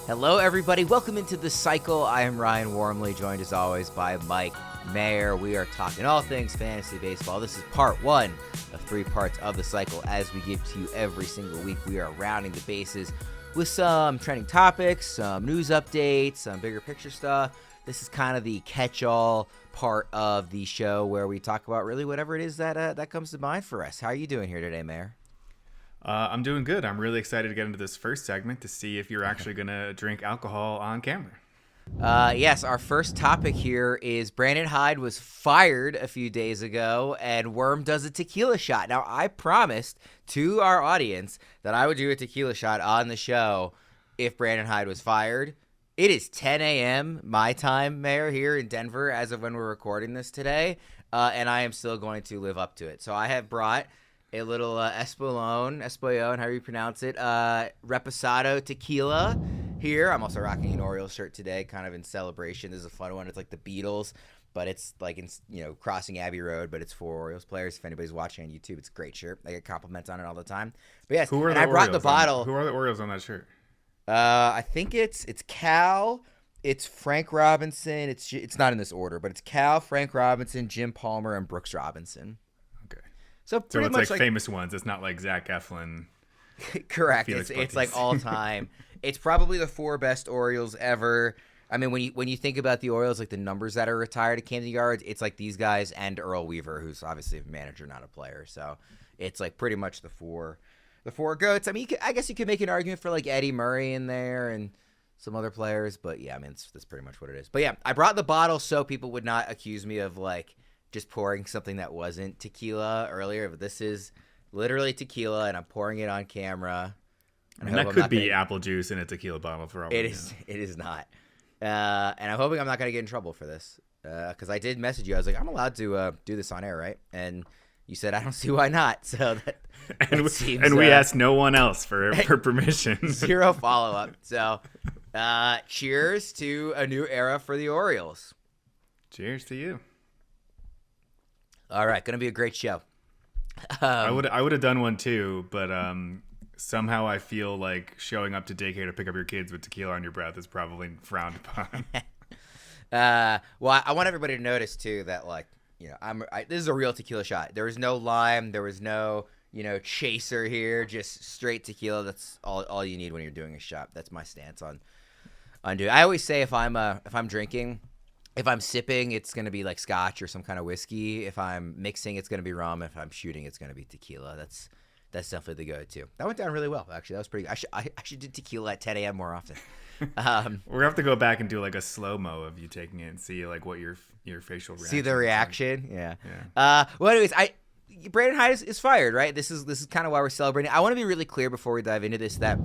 Hello, everybody. Welcome into The Cycle. I am Ryan Wormeli, joined as always by Mike Maher. We are talking all things fantasy baseball. This is part one of 3 parts of The Cycle. As we give to you every single week, we are rounding the bases with some trending topics, some news updates, some bigger picture stuff. This is kind of the catch-all part of the show where we talk about really whatever it is that comes to mind for us. How are you doing here today, Maher? I'm doing good. I'm really excited to get into this first segment to see if you're actually going to drink alcohol on camera. Yes, our first topic here is Brandon Hyde was fired a few days ago, and Worm does a tequila shot. Now, I promised to our audience that I would do a tequila shot on the show if Brandon Hyde was fired. It is 10 a.m. my time, Mayor, here in Denver, as of when we're recording this today, and I am still going to live up to it. So I have brought a little Espolón, however you pronounce it, Reposado tequila here. I'm also rocking an Orioles shirt today, kind of in celebration. This is a fun one. It's like the Beatles, but it's like, crossing Abbey Road, but it's for Orioles players. If anybody's watching on YouTube, it's a great shirt. I get compliments on it all the time. But yes, Who are the Orioles on that shirt? I think it's Cal, it's Frank Robinson. It's not in this order, but it's Cal, Frank Robinson, Jim Palmer, and Brooks Robinson. So it's much like famous ones. It's not like Zach Eflin. Correct. It's like all time. It's probably the 4 best Orioles ever. I mean, when you think about the Orioles, like the numbers that are retired at Camden Yards, it's like these guys and Earl Weaver, who's obviously a manager, not a player. So it's like pretty much the four goats. I mean, I guess you could make an argument for like Eddie Murray in there and some other players, but yeah, I mean, that's pretty much what it is. But yeah, I brought the bottle so people would not accuse me of like just pouring something that wasn't tequila earlier, but this is literally tequila, and I'm pouring it on camera. And that could be apple juice in a tequila bottle for all it is. It is not, and I'm hoping I'm not going to get in trouble for this because I did message you. I was like, I'm allowed to do this on air, right? And you said I don't see why not. So we asked no one else for permission. Zero follow up. So cheers to a new era for the Orioles. Cheers to you. All right, going to be a great show. I would have done one too, but somehow I feel like showing up to daycare to pick up your kids with tequila on your breath is probably frowned upon. Well, I want everybody to notice too that this is a real tequila shot. There was no lime, there was no chaser here, just straight tequila. That's all you need when you're doing a shot. That's my stance on doing. I always say if I'm drinking. If I'm sipping, it's going to be like scotch or some kind of whiskey. If I'm mixing, it's going to be rum. If I'm shooting, it's going to be tequila. That's definitely the go-to. That went down really well, actually. That was pretty good. I should do tequila at 10 a.m. more often. We're going to have to go back and do like a slow-mo of you taking it and see like what your facial reaction. See the reaction? Yeah. Well, anyways, Brandon Hyde is fired, right? This is kind of why we're celebrating. I want to be really clear before we dive into this that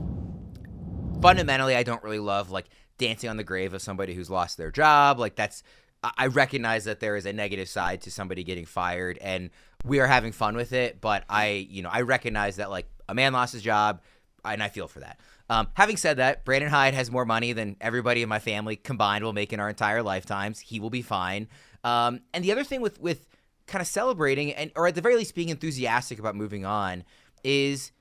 fundamentally I don't really love like dancing on the grave of somebody who's lost their job. Like I recognize that there is a negative side to somebody getting fired, and we are having fun with it. But I recognize that like a man lost his job, and I feel for that. Having said that, Brandon Hyde has more money than everybody in my family combined will make in our entire lifetimes. He will be fine. And the other thing with kind of celebrating or at the very least being enthusiastic about moving on is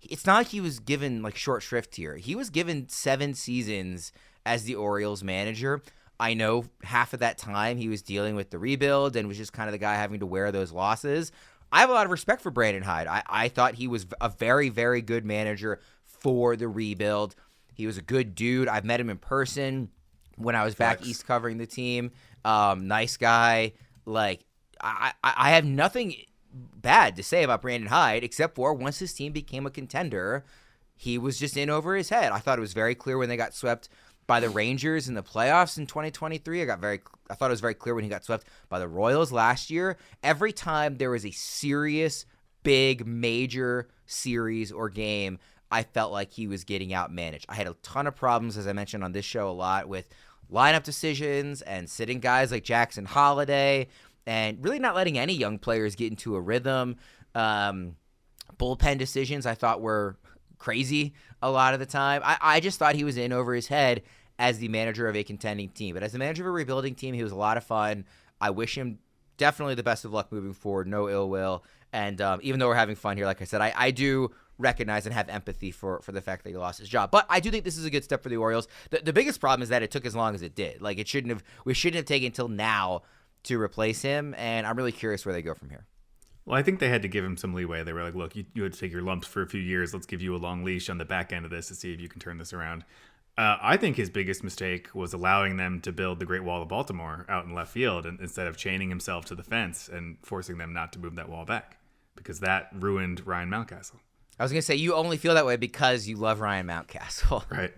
it's not like he was given like short shrift here. He was given 7 seasons as the Orioles manager. I know half of that time he was dealing with the rebuild and was just kind of the guy having to wear those losses. I have a lot of respect for Brandon Hyde. I thought he was a very, very good manager for the rebuild. He was a good dude. I've met him in person when I was back east covering the team. Nice guy. Like I have nothing bad to say about Brandon Hyde except for once his team became a contender, he was just in over his head. I thought it was very clear when they got swept by the Rangers in the playoffs in 2023. I thought it was very clear when he got swept by the Royals last year. Every time there was a serious, big, major series or game, I felt like he was getting outmanaged. I had a ton of problems, as I mentioned on this show a lot, with lineup decisions and sitting guys like Jackson Holliday and really not letting any young players get into a rhythm. Bullpen decisions I thought were crazy a lot of the time. I just thought he was in over his head as the manager of a contending team. But as the manager of a rebuilding team, he was a lot of fun. I wish him definitely the best of luck moving forward. No ill will. And even though we're having fun here, like I said, I do recognize and have empathy for the fact that he lost his job. But I do think this is a good step for the Orioles. The biggest problem is that it took as long as it did. Like, we shouldn't have taken until now to replace him, and I'm really curious where they go from here. Well, I think they had to give him some leeway. They were like, look, you had to take your lumps for a few years. Let's give you a long leash on the back end of this to see if you can turn this around. I think his biggest mistake was allowing them to build the Great Wall of Baltimore out in left field instead of chaining himself to the fence and forcing them not to move that wall back, because that ruined Ryan Mountcastle. I was going to say, you only feel that way because you love Ryan Mountcastle. Right.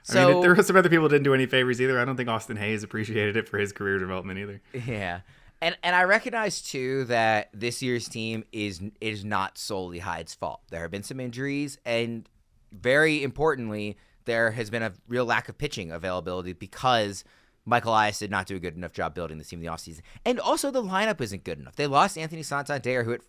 I mean, there were some other people who didn't do any favors either. I don't think Austin Hayes appreciated it for his career development either. Yeah. And I recognize, too, that this year's team is not solely Hyde's fault. There have been some injuries, and very importantly, there has been a real lack of pitching availability because Mike Elias did not do a good enough job building the team in the offseason. And also the lineup isn't good enough. They lost Anthony Santander, who hit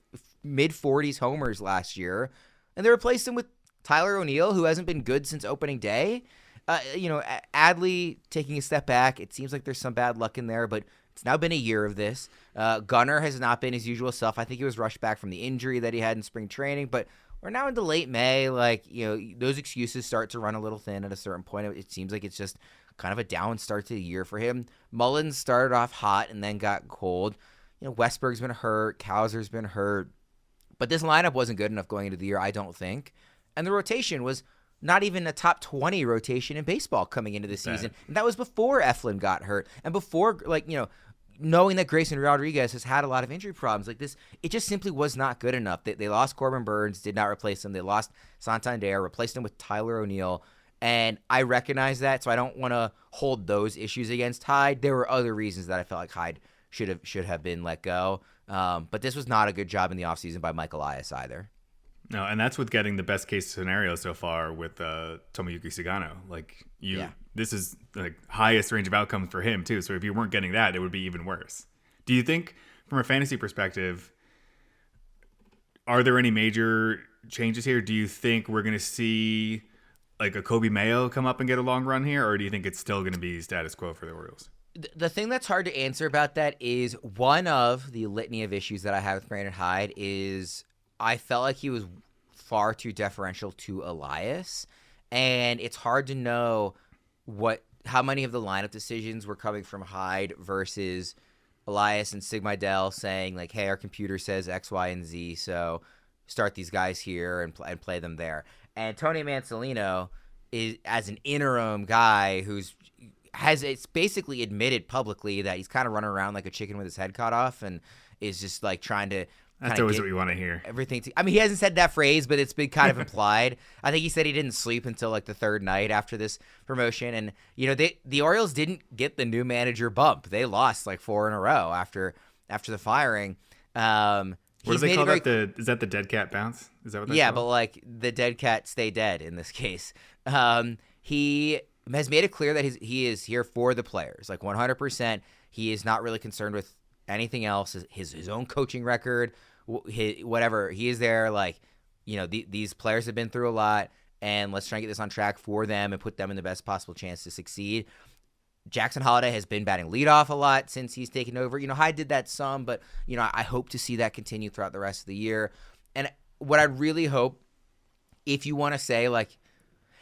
mid-40s homers last year, and they replaced him with Tyler O'Neill, who hasn't been good since opening day. Adley taking a step back. It seems like there's some bad luck in there, but it's now been a year of this. Gunnar has not been his usual self. I think he was rushed back from the injury that he had in spring training, but we're now into late May. Those excuses start to run a little thin at a certain point. It seems like it's just kind of a down start to the year for him. Mullins started off hot and then got cold. Westberg's been hurt. Kowser's been hurt. But this lineup wasn't good enough going into the year, I don't think. And the rotation was not even a top 20 rotation in baseball coming into the season. And that was before Eflin got hurt and before, knowing that Grayson Rodriguez has had a lot of injury problems like this. It just simply was not good enough. They lost Corbin Burns, did not replace him. They lost Santander, replaced him with Tyler O'Neill. And I recognize that, so I don't want to hold those issues against Hyde. There were other reasons that I felt like Hyde should have been let go. But this was not a good job in the offseason by Mike Elias either. No, and that's with getting the best case scenario so far with Tomoyuki Sugano. This is the highest range of outcomes for him too. So if you weren't getting that, it would be even worse. Do you think, from a fantasy perspective, are there any major changes here? Do you think we're going to see like a Kobe Mayo come up and get a long run here, or do you think it's still going to be status quo for the Orioles? The thing that's hard to answer about that is one of the litany of issues that I have with Brandon Hyde is I felt like he was far too deferential to Elias, and it's hard to know how many of the lineup decisions were coming from Hyde versus Elias and Sigmidel saying like, hey, our computer says X, Y, and Z, so start these guys here and play them there. And Tony Mansolino is, as an interim guy it's basically admitted publicly that he's kind of running around like a chicken with his head cut off and is just like trying to. That's always what we want to hear. He hasn't said that phrase, but it's been kind of implied. I think he said he didn't sleep until like the third night after this promotion. And, the Orioles didn't get the new manager bump. They lost like 4 in a row after the firing. What do they call that? Is that the dead cat bounce? Is that what that's called? But like the dead cat stay dead in this case. He has made it clear that he is here for the players, like 100%. He is not really concerned with anything else, his own coaching record, whatever. He is there like, these players have been through a lot, and let's try and get this on track for them and put them in the best possible chance to succeed. Jackson Holliday has been batting leadoff a lot since he's taken over. Hyde did that some, but, I hope to see that continue throughout the rest of the year. And what I really hope, if you want to say like,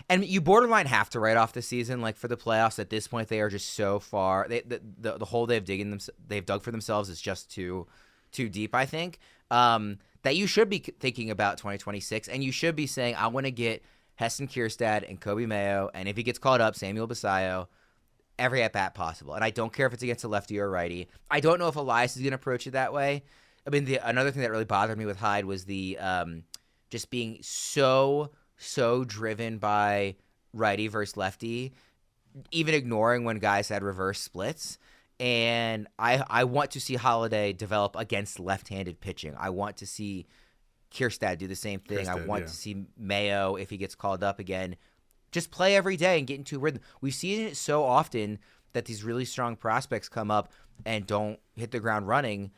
and you borderline have to write off the season, like for the playoffs at this point, they are just so far. The hole they've dug for themselves is just too deep, I think. That you should be thinking about 2026, and you should be saying, I want to get Heston Kjerstad and Kobe Mayo, and if he gets called up, Samuel Basayo, every at-bat possible. And I don't care if it's against a lefty or a righty. I don't know if Elias is going to approach it that way. I mean, another thing that really bothered me with Hyde was the just being so driven by righty versus lefty, even ignoring when guys had reverse splits. And I want to see Holliday develop against left-handed pitching. I want to see Kjerstad do the same thing. I want to see Mayo, if he gets called up again, just play every day and get into a rhythm. We've seen it so often that these really strong prospects come up and don't hit the ground running.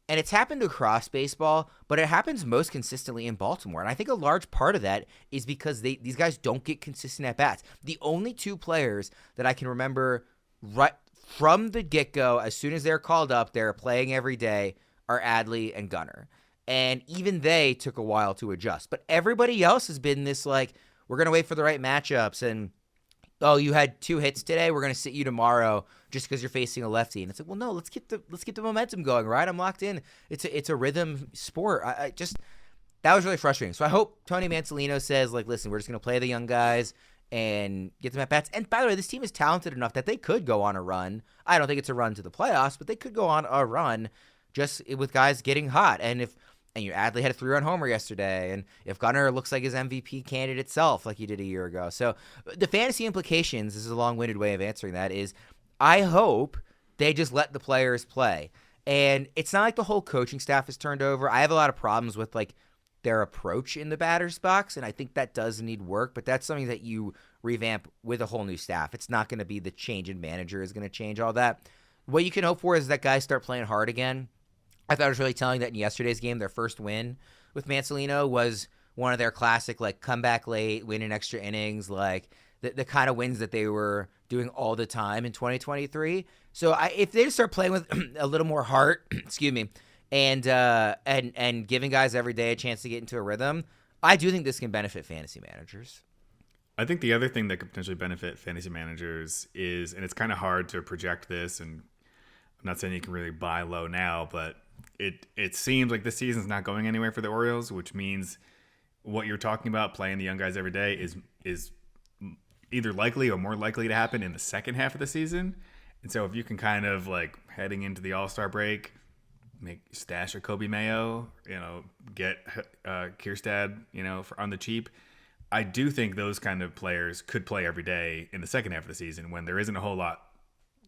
And it's happened across baseball, but it happens most consistently in Baltimore. And I think a large part of that is because these guys don't get consistent at-bats. The only 2 players that I can remember right from the get-go, as soon as they're called up, they're playing every day, are Adley and Gunnar. And even they took a while to adjust. But everybody else has been this like, we're going to wait for the right matchups. And, oh, you had 2 hits today, we're going to sit you tomorrow just because you're facing a lefty. And it's like, well, no, let's get the momentum going, right? I'm locked in. It's a rhythm sport. I just that was really frustrating. So I hope Tony Mansolino says, like, listen, we're just going to play the young guys and get them at bats. And by the way, this team is talented enough that they could go on a run. I don't think it's a run to the playoffs, but they could go on a run just with guys getting hot. And you Adley had a 3-run homer yesterday, and if Gunnar looks like his MVP candidate itself like he did a year ago. So the fantasy implications, this is a long-winded way of answering that, is I hope they just let the players play. And it's not like the whole coaching staff is turned over. I have a lot of problems with like their approach in the batter's box, and I think that does need work, but that's something that you revamp with a whole new staff. It's not going to be the change in manager is going to change all that. What you can hope for is that guys start playing hard again. I thought it was really telling that in yesterday's game, their first win with Mansolino was one of their classic, like, come back late, win in extra innings, like the kind of wins that they were doing all the time in 2023. So if they just start playing with a little more heart, excuse me, and giving guys every day a chance to get into a rhythm, I do think this can benefit fantasy managers. I think the other thing that could potentially benefit fantasy managers is, and it's kind of hard to project this, and I'm not saying you can really buy low now, but it seems like the season's not going anywhere for the Orioles, which means what you're talking about, playing the young guys every day, is either likely or more likely to happen in the second half of the season. And so if you can kind of, like, heading into the All-Star break, stash a Kobe Mayo, get Kjerstad, on the cheap, I do think those kind of players could play every day in the second half of the season when there isn't a whole lot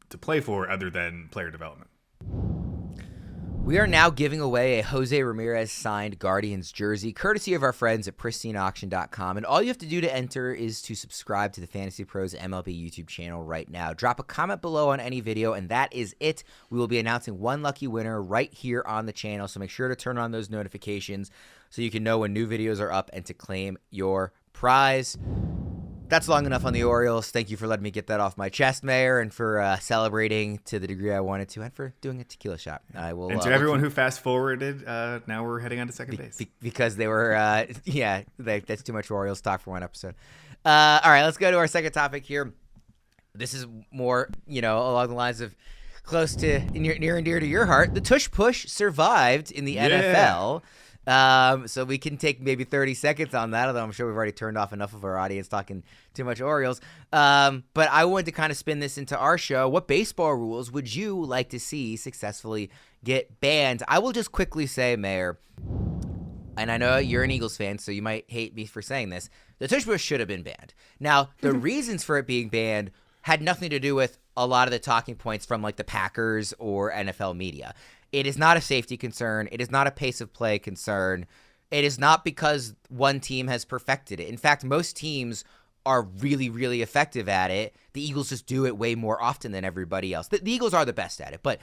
to play for other than player development. We are now giving away a Jose Ramirez signed Guardians jersey, courtesy of our friends at pristineauction.com. And all you have to do to enter is to subscribe to the FantasyPros MLB YouTube channel right now. Drop a comment below on any video, and that is it. We will be announcing one lucky winner right here on the channel, so make sure to turn on those notifications so you can know when new videos are up and to claim your prize. That's long enough on the Orioles. Thank you for letting me get that off my chest, Mayor, and for celebrating to the degree I wanted to, and for doing a tequila shot. I will. And to everyone who fast forwarded, now we're heading on to second base because they were, that's too much Orioles talk for one episode. All right, let's go to our second topic here. This is more, along the lines of close to near and dear to your heart. The Tush push survived in the NFL. So we can take maybe 30 seconds on that, although I'm sure we've already turned off enough of our audience talking too much Orioles. But I wanted to kind of spin this into our show. What baseball rules would you like to see successfully get banned? I will just quickly say, Mayor, and I know you're an Eagles fan, so you might hate me for saying this, the Tush push should have been banned. Now, the reasons for it being banned had nothing to do with a lot of the talking points from like the Packers or NFL media. It is not a safety concern. It is not a pace of play concern. It is not because one team has perfected it. In fact, most teams are really, really effective at it. The Eagles just do it way more often than everybody else. The Eagles are the best at it, but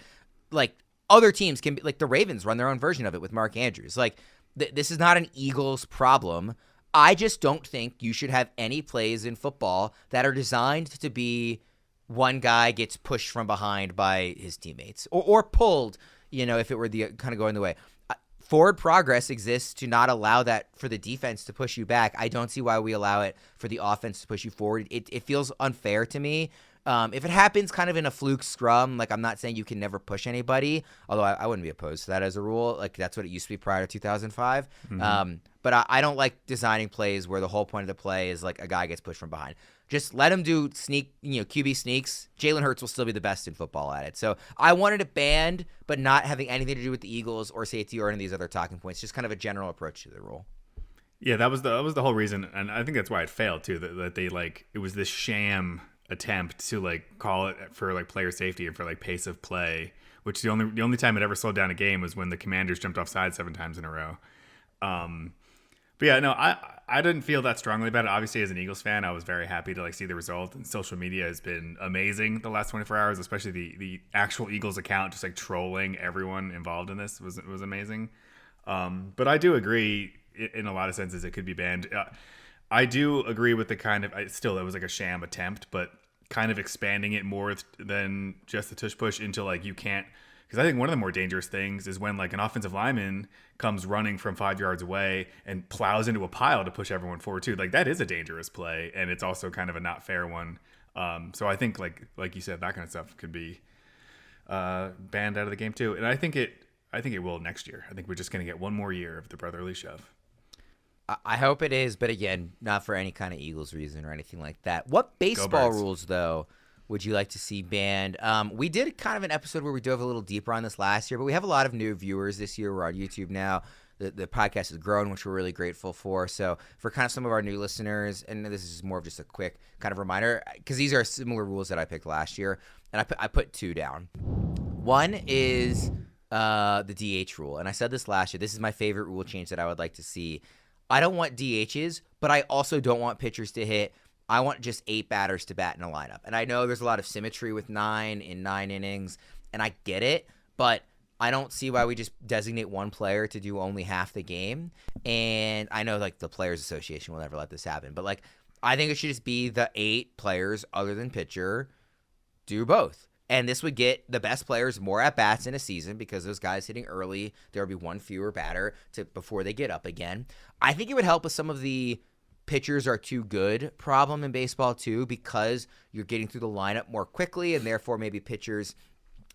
like other teams can be, like the Ravens run their own version of it with Mark Andrews. Like this is not an Eagles problem. I just don't think you should have any plays in football that are designed to be one guy gets pushed from behind by his teammates or pulled, if it were the kind of going the way. Forward progress exists to not allow that for the defense to push you back. I don't see why we allow it for the offense to push you forward. It feels unfair to me. If it happens kind of in a fluke scrum, like I'm not saying you can never push anybody, although I wouldn't be opposed to that as a rule. Like that's what it used to be prior to 2005. But I don't like designing plays where the whole point of the play is like a guy gets pushed from behind. Just let him do sneak, QB sneaks. Jalen Hurts will still be the best in football at it. So I wanted it banned, but not having anything to do with the Eagles or safety or any of these other talking points. Just kind of a general approach to the rule. Yeah, that was the whole reason, and I think that's why it failed too. That they it was this sham attempt to call it for player safety and for pace of play, which the only time it ever slowed down a game was when the Commanders jumped offside 7 times in a row. But yeah, no, I didn't feel that strongly about it. Obviously, as an Eagles fan, I was very happy to see the result. And social media has been amazing the last 24 hours, especially the actual Eagles account just everyone involved in this was amazing. But I do agree in a lot of senses it could be banned. I do agree with the kind of it was a sham attempt, but kind of expanding it more than just the tush push into you can't Because I think one of the more dangerous things is when like an offensive lineman comes running from 5 yards away and plows into a pile to push everyone forward too. Like that is a dangerous play, and it's also kind of a not fair one. So I think like you said, that kind of stuff could be banned out of the game too. And I think it will next year. I think we're just going to get one more year of the brotherly shove. I hope it is, but again, not for any kind of Eagles reason or anything like that. What baseball rules though would you like to see banned? We did kind of an episode where we dove a little deeper on this last year, but we have a lot of new viewers this year. We're on YouTube now. The podcast has grown, which we're really grateful for. So for kind of some of our new listeners, and this is more of just a quick kind of reminder, because these are similar rules that I picked last year, and I put two down. One is the DH rule, and I said this last year. This is my favorite rule change that I would like to see. I don't want DHs, but I also don't want pitchers to hit. I want just 8 batters to bat in a lineup. And I know there's a lot of symmetry with 9 in 9 innings, and I get it, but I don't see why we just designate one player to do only half the game. And I know like the Players Association will never let this happen, but like I think it should just be the 8 players other than pitcher do both. And this would get the best players more at-bats in a season because those guys hitting early, there would be one fewer batter before they get up again. I think it would help with some of the pitchers are too good problem in baseball too, because you're getting through the lineup more quickly, and therefore maybe pitchers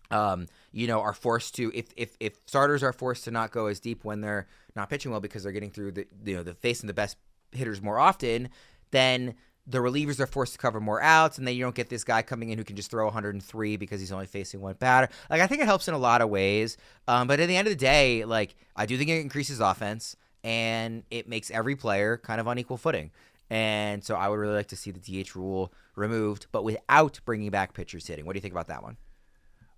are forced to, if starters are forced to not go as deep when they're not pitching well because they're getting through the facing the best hitters more often, then the relievers are forced to cover more outs, and then you don't get this guy coming in who can just throw 103 because he's only facing one batter. Like, I think it helps in a lot of ways. But at the end of the day, like, I do think it increases offense, and it makes every player kind of on equal footing. And so I would really like to see the DH rule removed, but without bringing back pitchers hitting. What do you think about that one?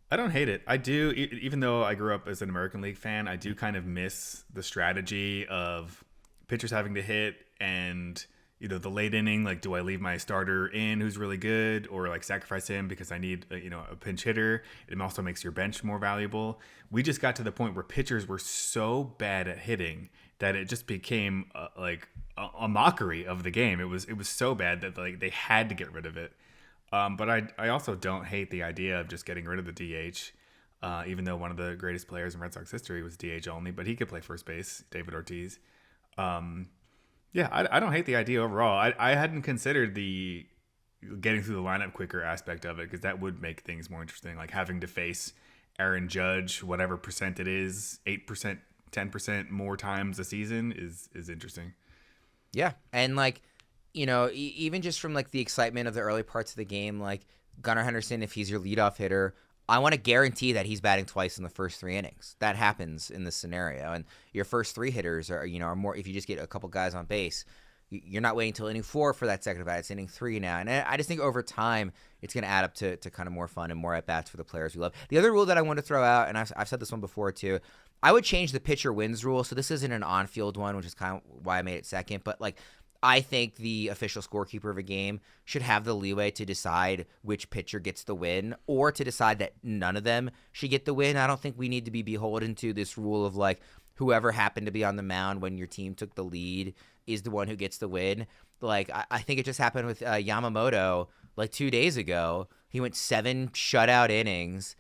I don't hate it. I do, even though I grew up as an American League fan, I do kind of miss the strategy of pitchers having to hit and the late inning, like, do I leave my starter in who's really good or like sacrifice him because I need a pinch hitter? It also makes your bench more valuable. We just got to the point where pitchers were so bad at hitting that it just became a mockery of the game. It was so bad that like they had to get rid of it. But I also don't hate the idea of just getting rid of the DH, even though one of the greatest players in Red Sox history was DH only, but he could play first base, David Ortiz. Yeah, I don't hate the idea overall. I hadn't considered the getting through the lineup quicker aspect of it, because that would make things more interesting. Like having to face Aaron Judge, whatever percent it is, 8%, 10% more times a season is interesting. Yeah, and like, even just from like the excitement of the early parts of the game, like Gunnar Henderson, if he's your leadoff hitter, I want to guarantee that he's batting twice in the first 3 innings. That happens in this scenario. And your first 3 hitters are more, if you just get a couple guys on base, you're not waiting until inning 4 for that second bat. It's inning 3 now. And I just think over time, it's going to add up to kind of more fun and more at-bats for the players we love. The other rule that I want to throw out, and I've said this one before too, I would change the pitcher wins rule. So this isn't an on-field one, which is kind of why I made it second. But like, I think the official scorekeeper of a game should have the leeway to decide which pitcher gets the win, or to decide that none of them should get the win. I don't think we need to be beholden to this rule of like whoever happened to be on the mound when your team took the lead is the one who gets the win. Like, I think it just happened with Yamamoto like 2 days ago. He went 7 shutout innings,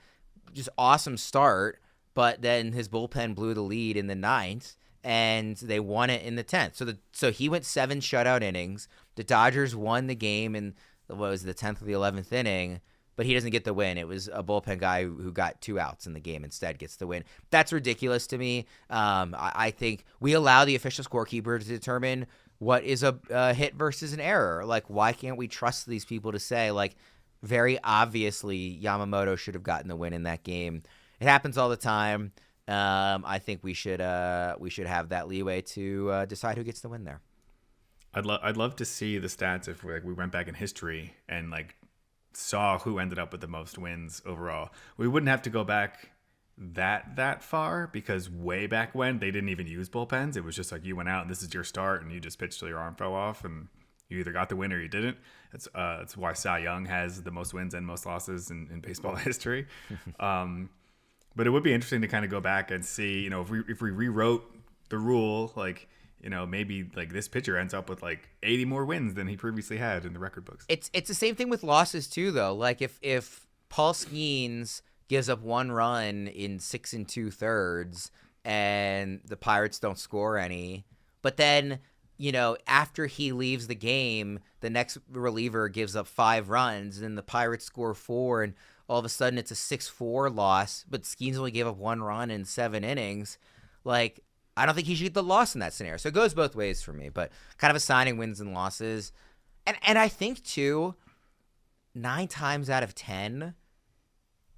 just awesome start, but then his bullpen blew the lead in the 9th. And they won it in the 10th. So he went 7 shutout innings. The Dodgers won the game in the 10th or the 11th inning, but he doesn't get the win. It was a bullpen guy who got 2 outs in the game instead gets the win. That's ridiculous to me. I think we allow the official scorekeeper to determine what is a hit versus an error. Like, why can't we trust these people to say, like, very obviously Yamamoto should have gotten the win in that game? It happens all the time. I think we should have that leeway to decide who gets the win there. I'd love to see the stats if we went back in history and like saw who ended up with the most wins overall. We wouldn't have to go back that far, because way back when they didn't even use bullpens. It was just like you went out and this is your start and you just pitched till your arm fell off and you either got the win or you didn't. That's why Cy Young has the most wins and most losses in baseball history. But it would be interesting to kind of go back and see, if we rewrote the rule, like, maybe like this pitcher ends up with like 80 more wins than he previously had in the record books. It's the same thing with losses too, though. Like if Paul Skeens gives up 1 run in 6 2/3, and the Pirates don't score any. But then, after he leaves the game, the next reliever gives up 5 runs, and the Pirates score 4, and all of a sudden it's a 6-4 loss, but Skeens only gave up 1 run in 7 innings. Like, I don't think he should get the loss in that scenario. So it goes both ways for me, but kind of assigning wins and losses. And I think, too, 9 times out of 10,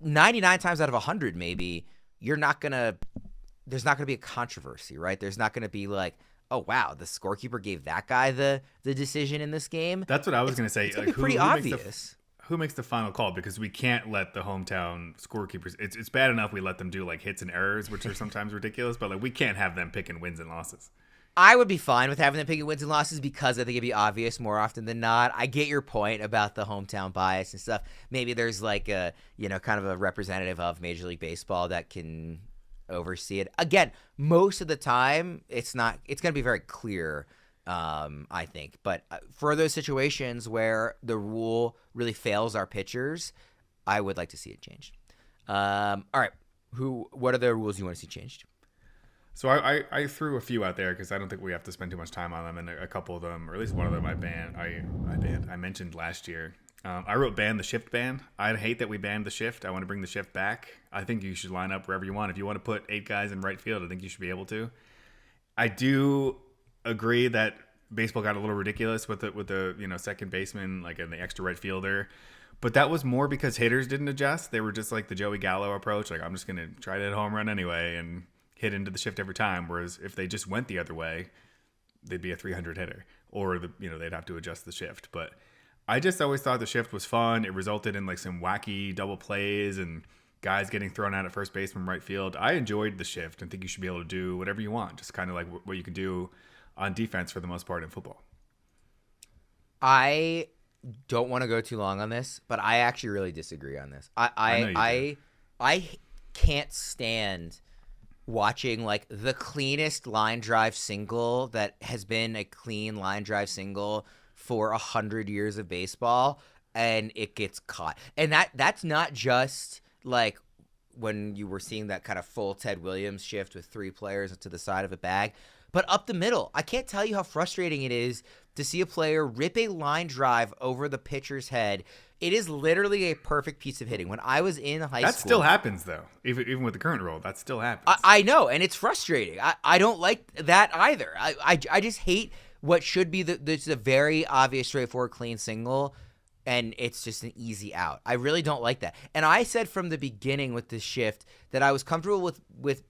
99 times out of 100 maybe, there's not going to be a controversy, right? There's not going to be like, oh, wow, the scorekeeper gave that guy the decision in this game. That's what I was going to say. It's going to be pretty obvious. Who makes the final call? Because we can't let the hometown scorekeepers. It's bad enough we let them do like hits and errors, which are sometimes ridiculous, but like we can't have them picking wins and losses. I would be fine with having them picking wins and losses because I think it'd be obvious more often than not. I get your point about the hometown bias and stuff. Maybe there's like a, kind of a representative of Major League Baseball that can oversee it. Again, most of the time it's going to be very clear. I think. But for those situations where the rule really fails our pitchers, I would like to see it changed. All right. What are the rules you want to see changed? So I threw a few out there because I don't think we have to spend too much time on them. And a couple of them, or at least one of them I banned. I mentioned last year. I wrote ban the shift ban. I hate that we banned the shift. I want to bring the shift back. I think you should line up wherever you want. If you want to put 8 guys in right field, I think you should be able to. I do agree that baseball got a little ridiculous with the second baseman, like in the extra right fielder, but that was more because hitters didn't adjust. They were just like the Joey Gallo approach, like I'm just gonna try to hit a home run anyway and hit into the shift every time. Whereas if they just went the other way, they'd be a 300 hitter, or they'd have to adjust the shift. But I just always thought the shift was fun. It resulted in like some wacky double plays and guys getting thrown out at first base from right field. I enjoyed the shift and think you should be able to do whatever you want, just kind of like what you can do on defense for the most part in football. I don't want to go too long on this, but I actually really disagree on this. I can't stand watching like the cleanest line drive single that has been a clean line drive single for 100 years of baseball, and it gets caught. And that's not just like when you were seeing that kind of full Ted Williams shift with 3 players to the side of a bag, but up the middle. I can't tell you how frustrating it is to see a player rip a line drive over the pitcher's head. It is literally a perfect piece of hitting. When I was in high school... That still happens, though. Even with the current rule, that still happens. I know, and it's frustrating. I don't like that either. I just hate what should be there's a very obvious, straightforward, clean single, and it's just an easy out. I really don't like that. And I said from the beginning with this shift that I was comfortable with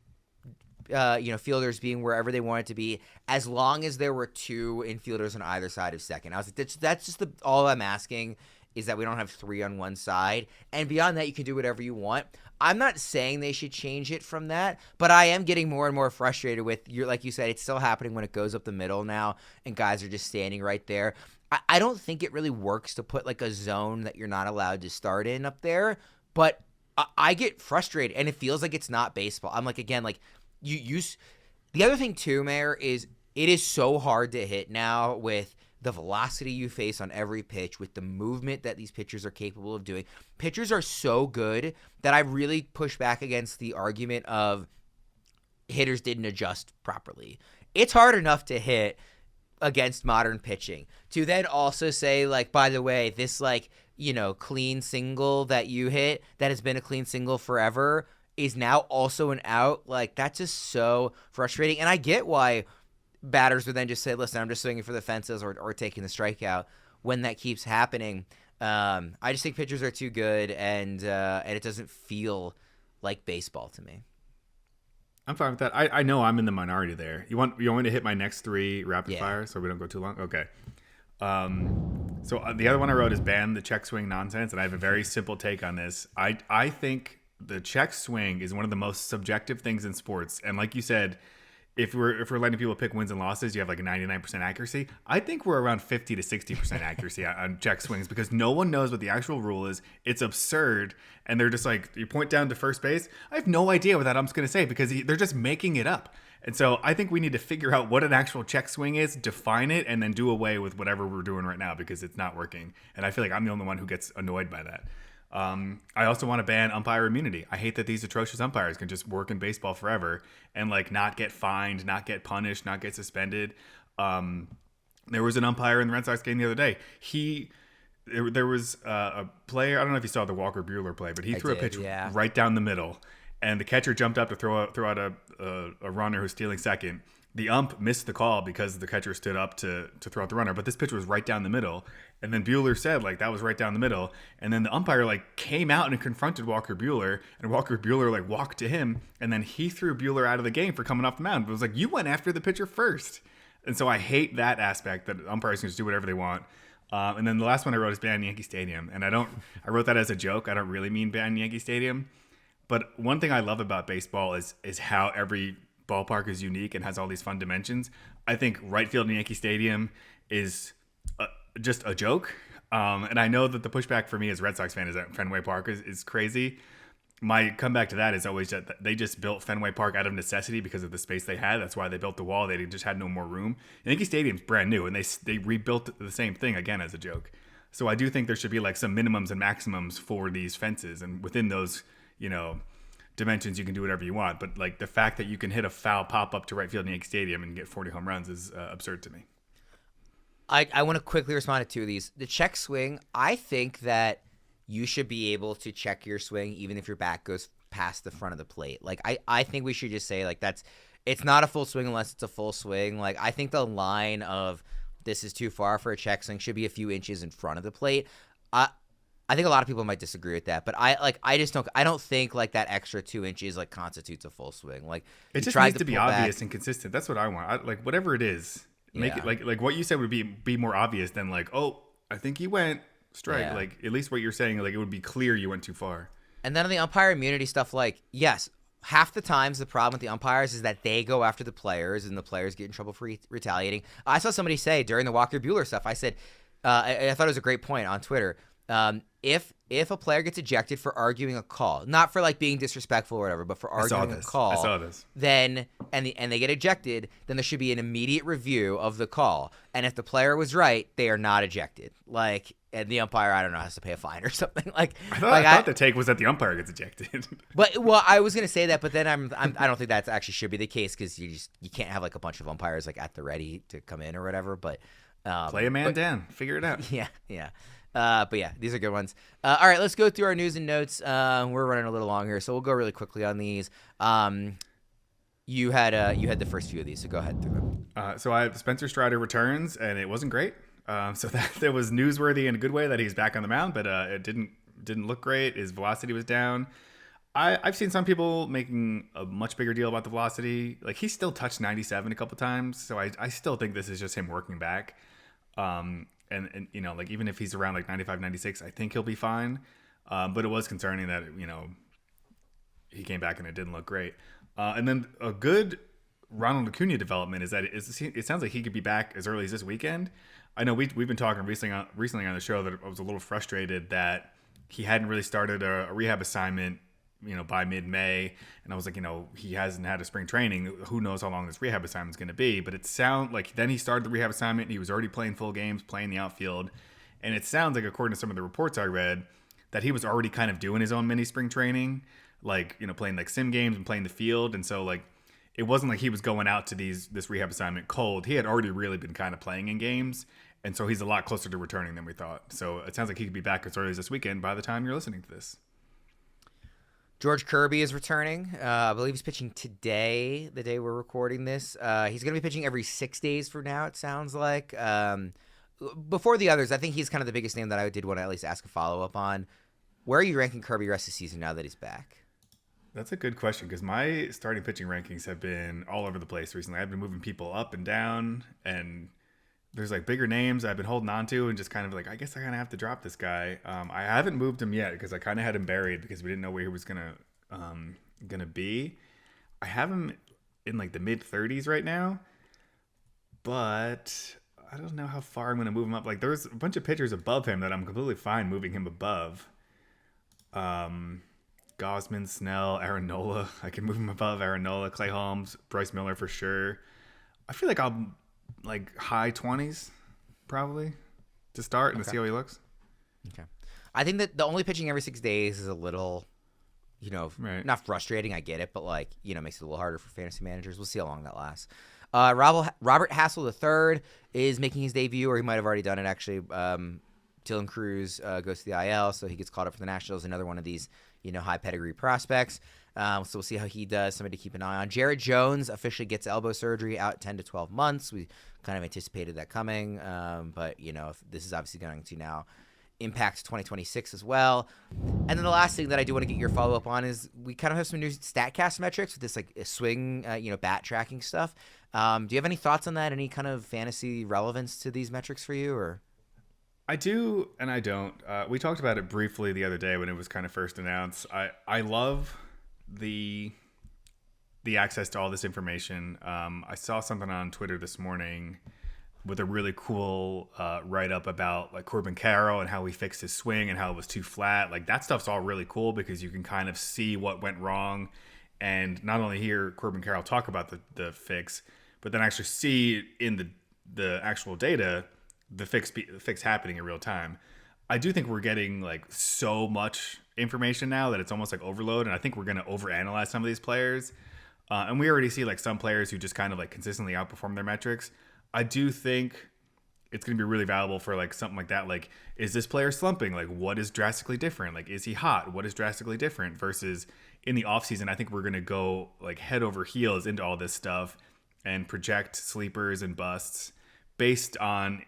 fielders being wherever they wanted to be, as long as there were 2 infielders on either side of second. I was like, that's just all I'm asking is that we don't have 3 on one side. And beyond that, you can do whatever you want. I'm not saying they should change it from that, but I am getting more and more frustrated with, like you said, it's still happening when it goes up the middle now and guys are just standing right there. I don't think it really works to put like a zone that you're not allowed to start in up there, but I get frustrated and it feels like it's not baseball. I'm like, again, like, the other thing too, Mayor, is it is so hard to hit now with the velocity you face on every pitch, with the movement that these pitchers are capable of doing. Pitchers are so good that I really push back against the argument of hitters didn't adjust properly. It's hard enough to hit against modern pitching. To then also say, like, by the way, this clean single that you hit that has been a clean single forever is now also an out. Like, that's just so frustrating. And I get why batters would then just say, listen, I'm just swinging for the fences or taking the strikeout when that keeps happening. I just think pitchers are too good, and it doesn't feel like baseball to me. I'm fine with that. I know I'm in the minority there. You want me to hit my next 3 rapid fire so we don't go too long? Okay. So the other one I wrote is ban the check swing nonsense, and I have a very simple take on this. I think the check swing is one of the most subjective things in sports, and like you said, if we're letting people pick wins and losses, you have like a 99% accuracy. I think we're around 50 to 60% accuracy on check swings because no one knows what the actual rule is. It's absurd, and they're just like, you point down to first base. I have no idea what that ump's going to say because they're just making it up. And so I think we need to figure out what an actual check swing is, define it, and then do away with whatever we're doing right now because it's not working. And I feel like I'm the only one who gets annoyed by that. I also want to ban umpire immunity. I hate that these atrocious umpires can just work in baseball forever and like not get fined, not get punished, not get suspended. There was an umpire in the Red Sox game the other day. There was a player. I don't know if you saw the Walker Buehler play, but he threw a pitch right down the middle, and the catcher jumped up to throw out a runner who's stealing second. The ump missed the call because the catcher stood up to throw out the runner, but this pitch was right down the middle. And then Buehler said, like, that was right down the middle. And then the umpire, like, came out and confronted Walker Buehler, and Walker Buehler, like, walked to him, and then he threw Buehler out of the game for coming off the mound. It was like, you went after the pitcher first. And so I hate that aspect, that umpires can just do whatever they want. And then the last one I wrote is ban Yankee Stadium. And I wrote that as a joke. I don't really mean ban Yankee Stadium. But one thing I love about baseball is how every ballpark is unique and has all these fun dimensions. I think right field in Yankee Stadium is just a joke. And I know that the pushback for me as Red Sox fan is that Fenway Park is crazy. My comeback to that is always that they just built Fenway Park out of necessity because of the space they had. That's why they built the wall. They just had no more room. Yankee Stadium's brand new, and they rebuilt the same thing again as a joke. So I do think there should be like some minimums and maximums for these fences, and within those, dimensions, you can do whatever you want. But like the fact that you can hit a foul pop up to right field in Yankee Stadium and get 40 home runs is absurd to me. I want to quickly respond to two of these. The check swing, I think that you should be able to check your swing even if your bat goes past the front of the plate. Like I think we should just say like it's not a full swing unless it's a full swing. Like I think the line of this is too far for a check swing should be a few inches in front of the plate. I think a lot of people might disagree with that, but I don't think like that extra 2 inches like constitutes a full swing. Like it just needs to be obvious and consistent. That's what I want. Like whatever it is, make it like what you said would be more obvious than like, oh, I think you went strike. Yeah. Like at least what you're saying, like it would be clear you went too far. And then on the umpire immunity stuff, like yes, half the times the problem with the umpires is that they go after the players and the players get in trouble for retaliating. I saw somebody say during the Walker Buehler stuff, I said, I thought it was a great point on Twitter. If a player gets ejected for arguing a call, not for like being disrespectful or whatever, but for arguing a call, I saw this. Then and they get ejected, then there should be an immediate review of the call. And if the player was right, they are not ejected. Like, and the umpire, I don't know, has to pay a fine or something. Like, I thought the take was that the umpire gets ejected. Well, I was gonna say that, but then I don't think that actually should be the case because you can't have like a bunch of umpires like at the ready to come in or whatever. But play a man down, figure it out. Yeah. But yeah, these are good ones. All right, let's go through our news and notes. We're running a little long here, so we'll go really quickly on these. You had the first few of these, so go ahead through them. So I have Spencer Strider returns, and it wasn't great. So that was newsworthy in a good way that he's back on the mound, but it didn't look great. His velocity was down. I've seen some people making a much bigger deal about the velocity. Like he still touched 97 a couple times, so I still think this is just him working back. And like even if he's around like 95, 96, I think he'll be fine. But it was concerning that, he came back and it didn't look great. And then a good Ronald Acuña development is that it sounds like he could be back as early as this weekend. I know we've been talking recently on the show that I was a little frustrated that he hadn't really started a rehab assignment, by mid-May. And I was like, he hasn't had a spring training. Who knows how long this rehab assignment is going to be? But it sounds like then he started the rehab assignment. He was already playing full games, playing the outfield. And it sounds like, according to some of the reports I read, that he was already kind of doing his own mini spring training, like, playing like sim games and playing the field. And so like, it wasn't like he was going out to this rehab assignment cold. He had already really been kind of playing in games. And so he's a lot closer to returning than we thought. So it sounds like he could be back as early as this weekend by the time you're listening to this. George Kirby is returning. I believe he's pitching today, the day we're recording this. He's going to be pitching every 6 days from now, it sounds like. Before the others, I think he's kind of the biggest name that I did want to at least ask a follow-up on. Where are you ranking Kirby rest of the season now that he's back? That's a good question because my starting pitching rankings have been all over the place recently. I've been moving people up and down, and there's like bigger names I've been holding on to and just kind of like, I guess I kind of have to drop this guy. I haven't moved him yet because I kind of had him buried because we didn't know where he was gonna be. I have him in like the mid 30s right now, but I don't know how far I'm gonna move him up. Like there's a bunch of pitchers above him that I'm completely fine moving him above. Gausman, Snell, Aaron Nola. I can move him above Aaron Nola, Clay Holmes, Bryce Miller for sure. I feel like I'll like high 20s probably to start and to see how he looks. Okay. I think that the only pitching every 6 days is a little, Right. not frustrating. I get it, but makes it a little harder for fantasy managers. We'll see how long that lasts. Robert Hassell III is making his debut, or he might have already done it actually. Dylan Cruz goes to the IL, so he gets called up for the Nationals. Another one of these, high pedigree prospects. So we'll see how he does. Somebody to keep an eye on. Jared Jones officially gets elbow surgery, out 10 to 12 months. We kind of anticipated that coming, but if this is obviously going to now impact 2026 as well. And then the last thing that I do want to get your follow up on is we kind of have some new Statcast metrics with this swing, bat tracking stuff. Do you have any thoughts on that? Any kind of fantasy relevance to these metrics for you, or? I do and I don't. We talked about it briefly the other day when it was kind of first announced. I love the access to all this information. I saw something on Twitter this morning with a really cool write-up about like Corbin Carroll and how he fixed his swing and how it was too flat. Like that stuff's all really cool because you can kind of see what went wrong and not only hear Corbin Carroll talk about the fix, but then actually see in the actual data the fix happening in real time. I do think we're getting like so much information now that it's almost like overload, and I think we're going to overanalyze some of these players. And we already see like some players who just kind of like consistently outperform their metrics. I do think it's going to be really valuable for like something like that. Like, is this player slumping? Like, what is drastically different? Like, is he hot? What is drastically different? Versus in the offseason, I think we're going to go like head over heels into all this stuff and project sleepers and busts based on,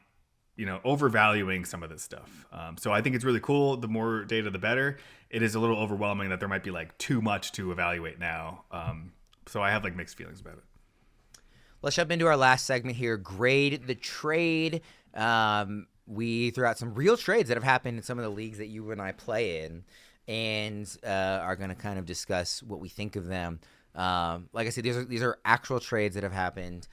overvaluing some of this stuff. So I think it's really cool. The more data, the better. It is a little overwhelming that there might be like too much to evaluate now. So I have like mixed feelings about it. Let's jump into our last segment here. Grade the trade. We threw out some real trades that have happened in some of the leagues that you and I play in, and are going to kind of discuss what we think of them. Like I said, these are actual trades that have happened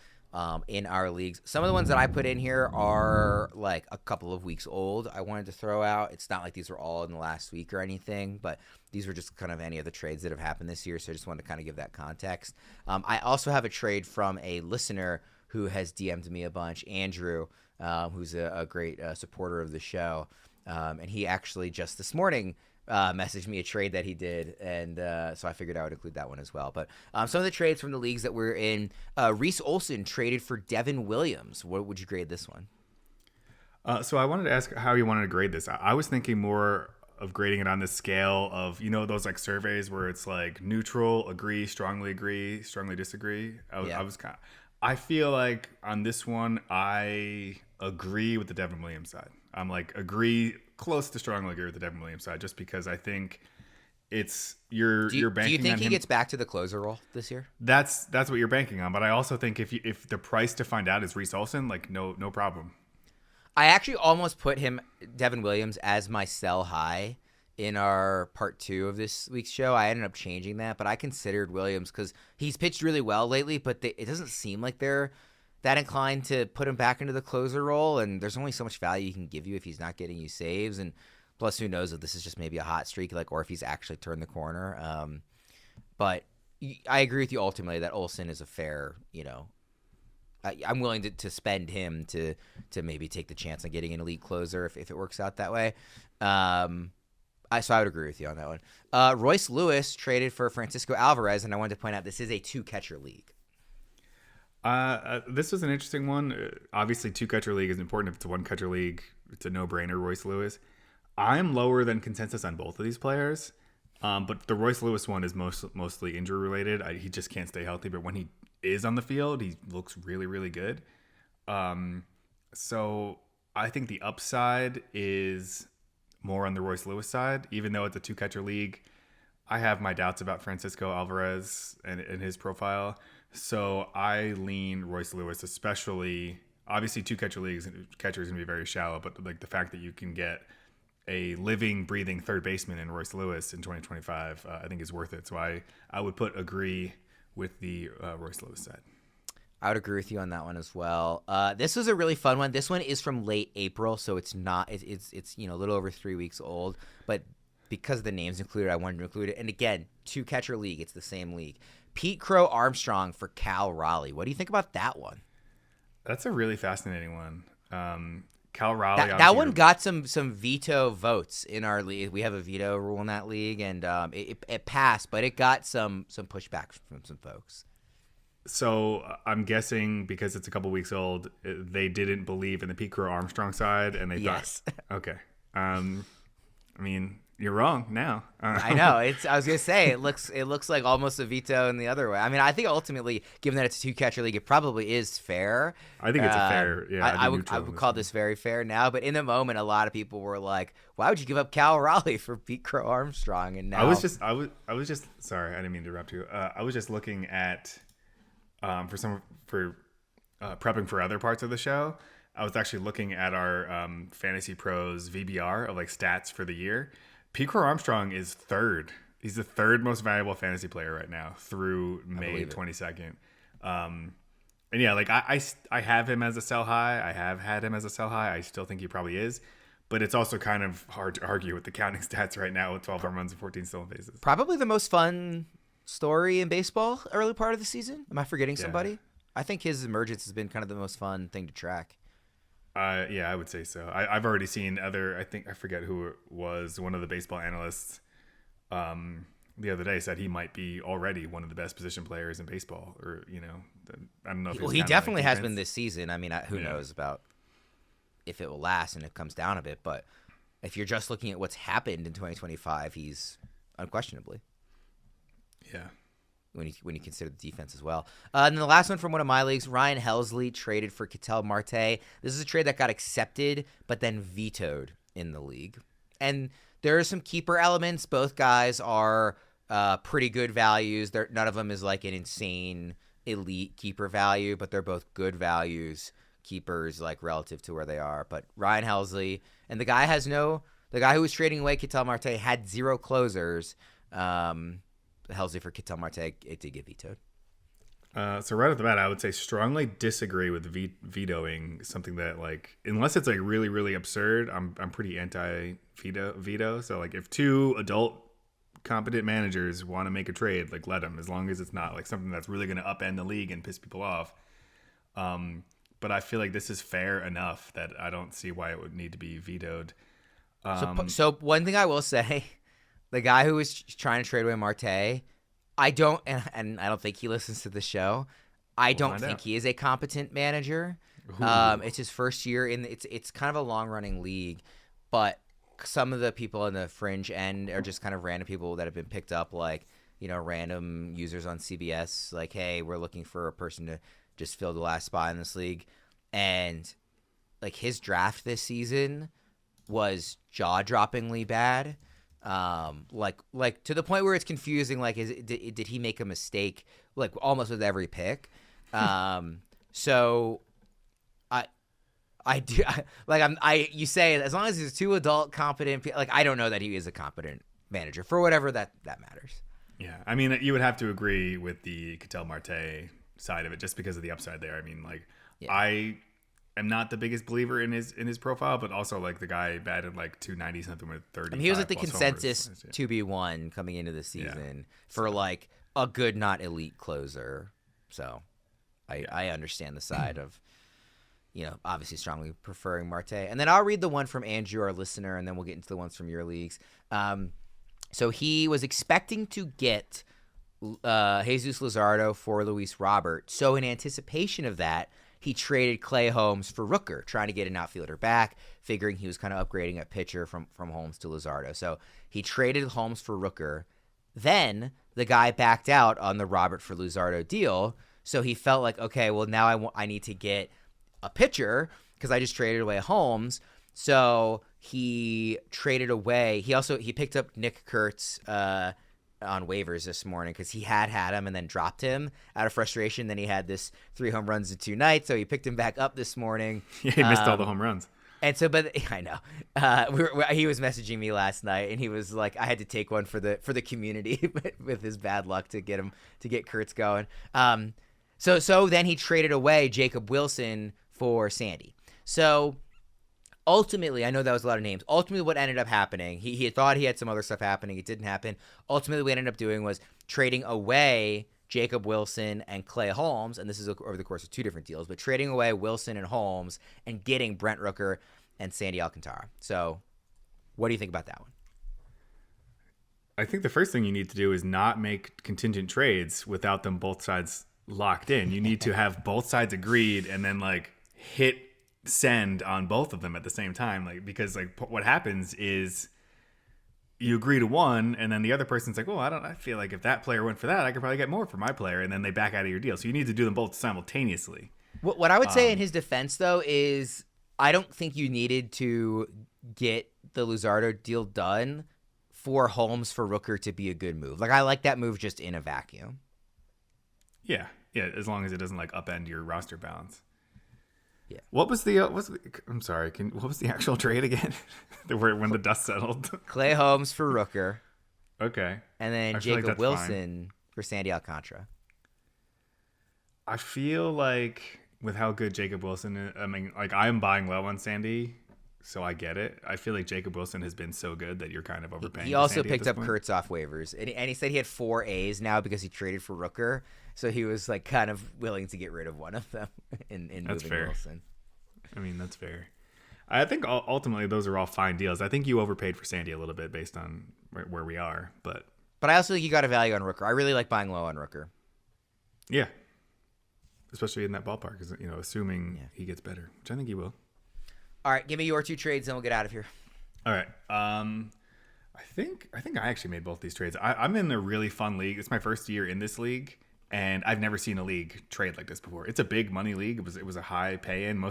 in our leagues. Some of the ones that I put in here are like a couple of weeks old. I wanted to throw out. It's not like these were all in the last week or anything, but these were just kind of any of the trades that have happened this year. So I just wanted to kind of give that context. I also have a trade from a listener who has DM'd me a bunch, Andrew, who's a great supporter of the show. And he actually just this morning messaged me a trade that he did, and so I figured I would include that one as well. But some of the trades from the leagues that we're in, Reese Olson traded for Devin Williams. What would you grade this one? So I wanted to ask how you wanted to grade this. I was thinking more of grading it on the scale of, those like surveys where it's like neutral, agree, strongly disagree. I feel like on this one, I agree with the Devin Williams side. I'm like agree close to strongly agree with the Devin Williams side, just because I think it's you're banking on him. Do you think he gets back to the closer role this year? That's what you're banking on. But I also think if the price to find out is Reese Olson, like no problem. I actually almost put Devin Williams as my sell high in our part 2 of this week's show. I ended up changing that, but I considered Williams because he's pitched really well lately, but it doesn't seem like they're that inclined to put him back into the closer role, and there's only so much value he can give you if he's not getting you saves, and plus who knows if this is just maybe a hot streak, or if he's actually turned the corner. But I agree with you ultimately that Olson is a fair, I'm willing to spend him to maybe take the chance on getting an elite closer if it works out that way. So I would agree with you on that one. Royce Lewis traded for Francisco Alvarez, and I wanted to point out this is a 2-catcher league. This was an interesting one. Obviously, 2-catcher league is important. If it's a 1-catcher league, it's a no-brainer, Royce Lewis. I'm lower than consensus on both of these players, but the Royce Lewis one is mostly injury-related. He just can't stay healthy, but when he is on the field, he looks really, really good. So I think the upside is more on the Royce Lewis side, even though it's a 2-catcher league. I have my doubts about Francisco Alvarez and his profile. So I lean Royce Lewis, especially obviously 2-catcher leagues. Catcher is going to be very shallow, but like the fact that you can get a living, breathing third baseman in Royce Lewis in 2025, I think is worth it. So I would agree with the Royce Lewis side. I would agree with you on that one as well. This was a really fun one. This one is from late April, so it's not. It's a little over 3 weeks old, but because the name's included, I wanted to include it. And again, 2-catcher league. It's the same league. Pete Crow-Armstrong for Cal Raleigh. What do you think about that one? That's a really fascinating one. Cal Raleigh. That one got some veto votes in our league. We have a veto rule in that league, and it passed, but it got some pushback from some folks. So I'm guessing because it's a couple weeks old, they didn't believe in the Pete Crow-Armstrong side, and they thought, okay. I mean, you're wrong now. I know. I was gonna say it looks like almost a veto in the other way. I mean, I think ultimately, given that it's a 2-catcher league, it probably is fair. I think it's a fair. Yeah, I would call this very fair now. But in the moment, a lot of people were like, "Why would you give up Cal Raleigh for Pete Crow-Armstrong?" And now I was just sorry, I didn't mean to interrupt you. I was just looking at prepping for other parts of the show. I was actually looking at our FantasyPros VBR of like stats for the year. Pete Crow-Armstrong is third. He's the third most valuable fantasy player right now through May 22nd. And yeah, like I have him as a sell high. I have had him as a sell high. I still think he probably is. But it's also kind of hard to argue with the counting stats right now with 12 home runs and 14 stolen bases. Probably the most fun story in baseball early part of the season. Am I forgetting somebody? I think his emergence has been kind of the most fun thing to track. Yeah, I would say so. I've already seen I forget who it was, one of the baseball analysts the other day said he might be already one of the best position players in baseball, or, I don't know if he definitely has been this season. I mean, who knows about if it will last and it comes down a bit, but if you're just looking at what's happened in 2025, he's unquestionably. Yeah. When you consider the defense as well. And then the last one from one of my leagues, Ryan Helsley traded for Ketel Marte. This is a trade that got accepted but then vetoed in the league. And there are some keeper elements. Both guys are pretty good values. None of them is like an insane elite keeper value, but they're both good values, keepers like relative to where they are. But Ryan Helsley, and the guy who was trading away Ketel Marte had 0 closers. Helsley for Ketel Marte, it did get vetoed. So right off the bat, I would say strongly disagree with vetoing something that, like, unless it's like really, really absurd, I'm pretty anti-veto. So like if 2 adult competent managers want to make a trade, like, let them, as long as it's not like something that's really going to upend the league and piss people off. But I feel like this is fair enough that I don't see why it would need to be vetoed. So one thing I will say. The guy who was trying to trade away Marte, I don't think he listens to the show. I don't think he is a competent manager. It's his first year it's kind of a long running league, but some of the people in the fringe end are just kind of random people that have been picked up, like, random users on CBS, like, hey, we're looking for a person to just fill the last spot in this league. And like his draft this season was jaw-droppingly bad. Like to the point where it's confusing. Like, did he make a mistake? Like almost with every pick. So you say as long as he's 2 adult competent, like, I don't know that he is a competent manager for whatever that matters. Yeah. I mean, you would have to agree with the Ketel Marte side of it just because of the upside there. I mean, like, I am not the biggest believer in his profile, but also, like, the guy batted like 290 something with 30. I mean, he was like the consensus 2B1 coming into the season for like a good, not elite closer. So I understand the side of, obviously strongly preferring Marte. And then I'll read the one from Andrew, our listener, and then we'll get into the ones from your leagues. So he was expecting to get Jesus Luzardo for Luis Robert. So in anticipation of that, he traded Clay Holmes for Rooker, trying to get an outfielder back, figuring he was kind of upgrading at pitcher from Holmes to Luzardo. So he traded Holmes for Rooker. Then the guy backed out on the Robert for Luzardo deal. So he felt like, okay, well, now I need to get a pitcher because I just traded away Holmes. So he traded away. He picked up Nick Kurtz on waivers this morning because he had him and then dropped him out of frustration. Then he had this 3 home runs in 2 nights, so he picked him back up this morning. Yeah, he missed all the home runs. And so, but I know he was messaging me last night, and he was like, I had to take one for the community with his bad luck to get Kurtz going. So then he traded away Jacob Wilson for Sandy. So ultimately, I know that was a lot of names. Ultimately, what ended up happening, he thought he had some other stuff happening. It didn't happen. Ultimately, what ended up doing was trading away Jacob Wilson and Clay Holmes, and this is over the course of 2 different deals, but trading away Wilson and Holmes and getting Brent Rooker and Sandy Alcantara. So what do you think about that one? I think the first thing you need to do is not make contingent trades without them both sides locked in. You need to have both sides agreed and then like hit send on both of them at the same time. Like, because like what happens is you agree to one and then the other person's like, well, I feel like if that player went for that, I could probably get more for my player. And then they back out of your deal. So you need to do them both simultaneously. What I would say in his defense, though, is I don't think you needed to get the Luzardo deal done for Holmes for Rooker to be a good move. Like, I like that move just in a vacuum. Yeah, as long as it doesn't like upend your roster balance. Yeah. What was the I'm sorry. What was the actual trade again? When the dust settled. Clay Holmes for Rooker. Okay. And then Jacob Wilson for Sandy Alcantara. I feel like with how good Jacob Wilson is, I mean, like I'm buying low on Sandy, so I get it. I feel like Jacob Wilson has been so good that you're kind of overpaying. He also picked up Kurtz off waivers, and he said he had 4 A's now because he traded for Rooker. So he was like kind of willing to get rid of one of them in that's moving fair. Wilson. I mean, that's fair. I think ultimately those are all fine deals. I think you overpaid for Sandy a little bit based on where we are, but I also think you got a value on Rooker. I really like buying low on Rooker. Yeah, especially in that ballpark, assuming he gets better, which I think he will. All right, give me your 2 trades, and we'll get out of here. All right. I think I actually made both these trades. I'm in a really fun league. It's my first year in this league, and I've never seen a league trade like this before. It's a big money league. It was a in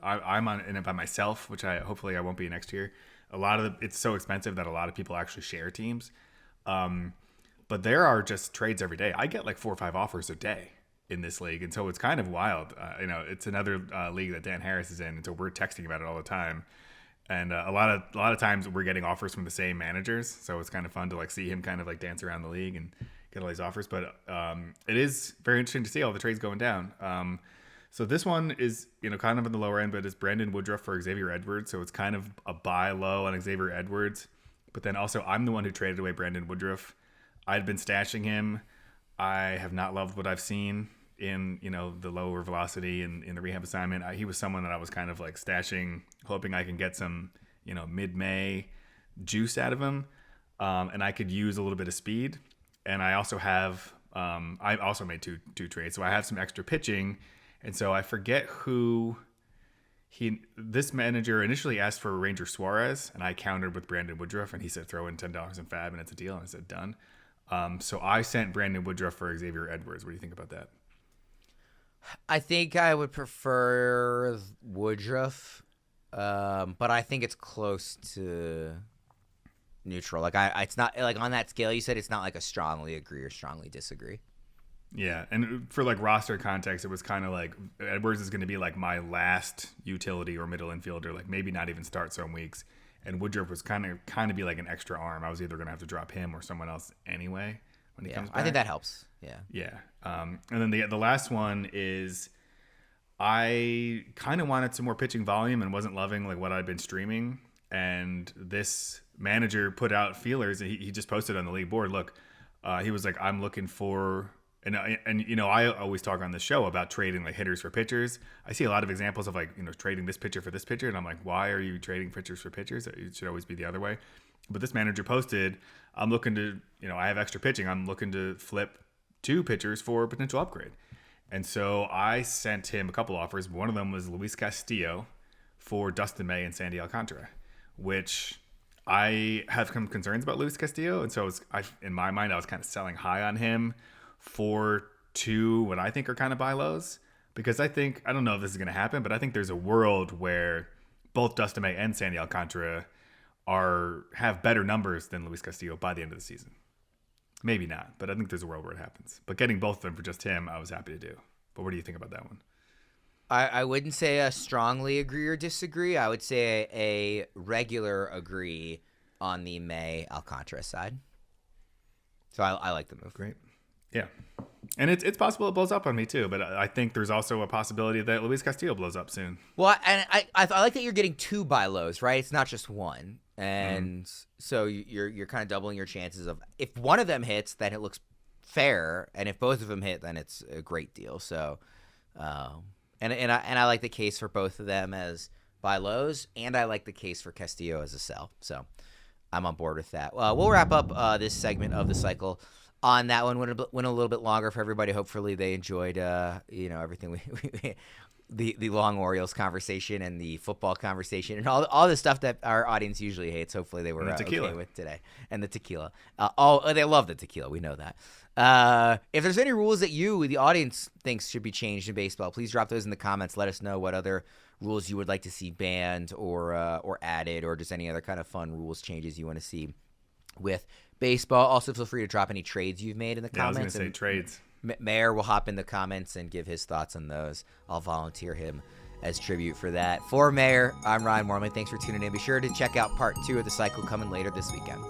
I'm in it by myself, which hopefully I won't be next year. It's so expensive that a lot of people actually share teams. But there are just trades every day. I get like 4 or 5 offers a day in this league, and so it's kind of wild. It's another league that Dan Harris is in, and so we're texting about it all the time. And a lot of times we're getting offers from the same managers, so it's kind of fun to like see him kind of like dance around the league and get all these offers. But it is very interesting to see all the trades going down. So this one is kind of in the lower end, but it's Brandon Woodruff for Xavier Edwards. So it's kind of a buy low on Xavier Edwards. But then also I'm the one who traded away Brandon Woodruff. I'd been stashing him. I have not loved what I've seen in the lower velocity and in the rehab assignment. He was someone that I was kind of like stashing, hoping I can get some mid-May juice out of him, and I could use a little bit of speed. And I also have I also made two trades, so I have some extra pitching, and so I forget who this manager initially asked for Ranger Suarez, and I countered with Brandon Woodruff, and he said throw in $10 in FAB and it's a deal, and I said done. So I sent Brandon Woodruff for Xavier Edwards. What do you think about that? I think I would prefer Woodruff, but I think it's close to neutral. Like it's not like on that scale you said. It's not like a strongly agree or strongly disagree. Yeah, and for like roster context, it was kind of like Edwards is going to be like my last utility or middle infielder, like maybe not even start some weeks. And Woodruff was kind of be like an extra arm. I was either going to have to drop him or someone else anyway when he comes back. I think that helps. Yeah. And then the last one is I kind of wanted some more pitching volume and wasn't loving like what I'd been streaming. And this manager put out feelers. He just posted on the league board. Look, he was like, I'm looking for. And I always talk on the show about trading like hitters for pitchers. I see a lot of examples of like trading this pitcher for this pitcher, and I'm like, why are you trading pitchers for pitchers? It should always be the other way. But this manager posted, I'm looking to I have extra pitching. I'm looking to flip 2 pitchers for a potential upgrade. And so I sent him a couple offers. One of them was Luis Castillo for Dustin May and Sandy Alcantara, which I have some concerns about Luis Castillo, and so in my mind I was kind of selling high on him for 2 what I think are kind of buy lows, because I don't know if this is going to happen, but I think there's a world where both Dustin May and Sandy Alcantara have better numbers than Luis Castillo by the end of the season. Maybe not, but I think there's a world where it happens. But getting both of them for just him, I was happy to do. But what do you think about that one? I wouldn't say a strongly agree or disagree. I would say a regular agree on the May Alcantara side. So I like the move. Great. Yeah. And it's possible it blows up on me too, but I think there's also a possibility that Luis Castillo blows up soon. Well, and I like that you're getting 2 buy lows, right? It's not just one. And so you're kind of doubling your chances of if one of them hits, then it looks fair, and if both of them hit, then it's a great deal. So and I like the case for both of them as buy lows, and I like the case for Castillo as a sell. So I'm on board with that. We'll wrap up this segment of the cycle on that one. Went a little bit longer for everybody. Hopefully they enjoyed everything we the long Orioles conversation and the football conversation and all the stuff that our audience usually hates. Hopefully they were okay with today. And the tequila. They love the tequila. We know that. If there's any rules that you, the audience, thinks should be changed in baseball, please drop those in the comments. Let us know what other rules you would like to see banned or added, or just any other kind of fun rules changes you want to see with baseball. Also, feel free to drop any trades you've made in the comments. I was going to say trades. Mayor will hop in the comments and give his thoughts on those. I'll volunteer him as tribute for that. For Mayor, I'm Ryan Wormeli. Thanks for tuning in. Be sure to check out part 2 of the cycle coming later this weekend.